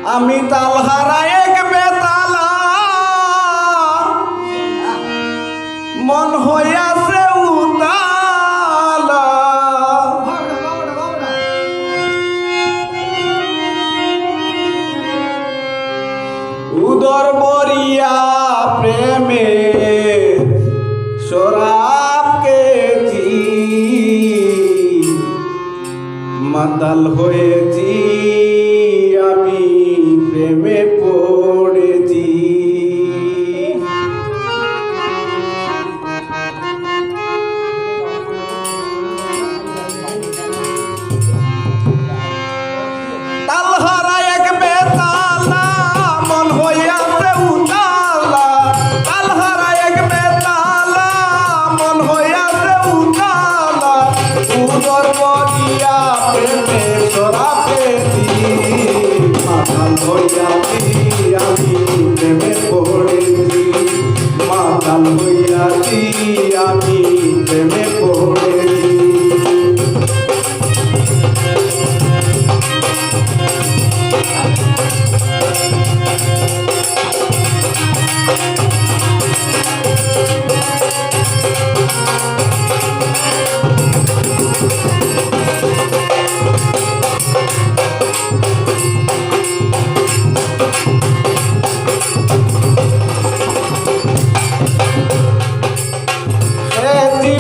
আমি তালহারা এক বেতালা মন হইয়াছে উতালা উদর বরিয়া প্রেমে শরাব খেয়েছি মাতাল হয়েছি আমি প্রেমে পড়েছি তালহারা এক বেতালা মন হইয়াছে উতালা তালহারা এক বেতালা মন হইয়াছে উতালা উদর বরিয়া প্রেমে শরাব খেয়েছি মাতাল হইয়াছি আমি প্রেমে পড়েছি মাতাল হইয়াছি আমি প্রেমে পড়েছি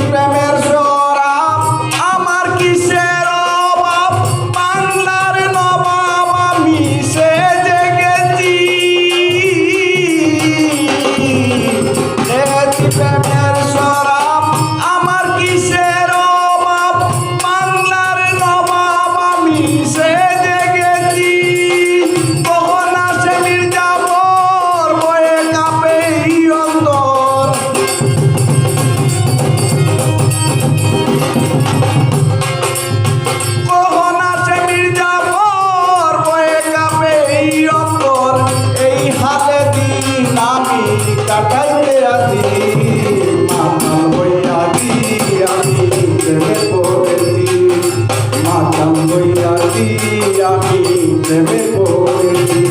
প্রেমের শরাব আমার কিসের অভাব বাংলার নবাব আমি সেজে গেছি প্রেমের শরাব আমার কিসের অভাব বাংলার নবাব আমি সেজে গেছি কখন আসে মির্জাফর বয়ে কাঁপে অন্তর কাটাইতে আছি মাতাল হইয়াছি আমি প্রেমে পড়েছি মাতাল হইয়াছি আমি প্রেমে পড়েছি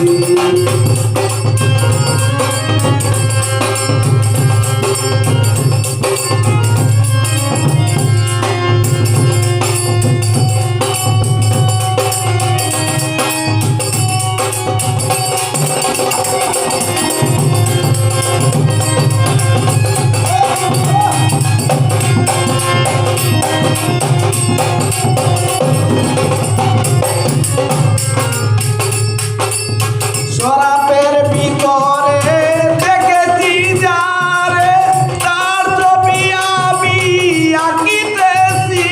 শরাবের ভিতরে দেখেছি যারে তার ছবি আমি আঁকিতেছি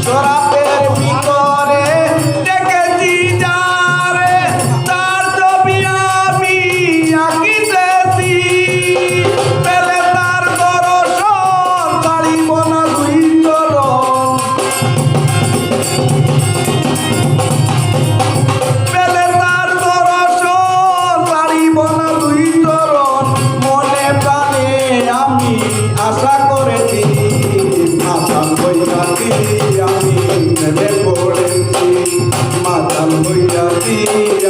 শরাবের ভিতরে দেখেছি যারে তার ছবি আমি আঁকিতেছি পেলে তার দর্শন ছাড়িব না দুই চরণ আশা করেছি মাতাল হইয়াছি আমি প্রেমে পড়েছি মাতাল হইয়াছি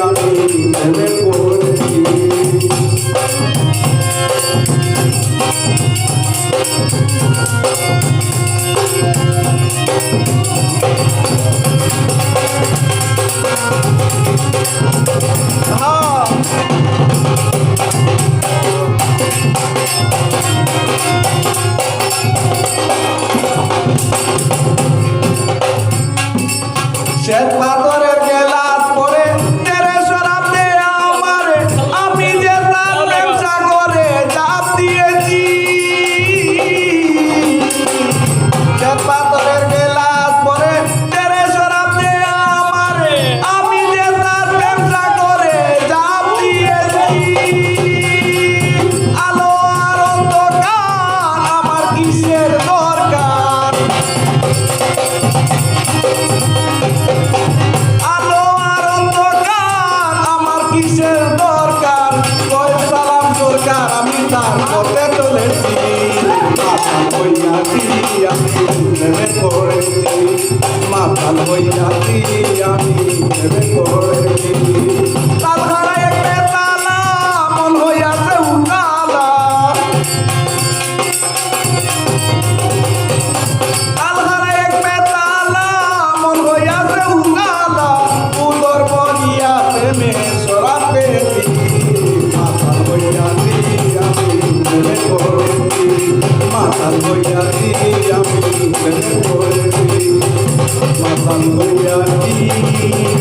আমি প্রেমে পড়েছি শ্বেত পাথরের গেলাস পরে তেরে শরাব দে আমারে আমি যে তার ব্যবসা করে চাপ দিয়েছি শ্বেত পাথরের গেলাস পরে তেরে শরাব দে আমারে আমি যে তার ব্যবসা করে চাপ দিয়েছি আলো আর অন্ধকার আমার কিসের দরকার আমি তার পথে চলেছি মাতাল হইয়াছি আমি প্রেমে পড়েছি মাতাল হইয়াছি আমি সাল হইয়া কি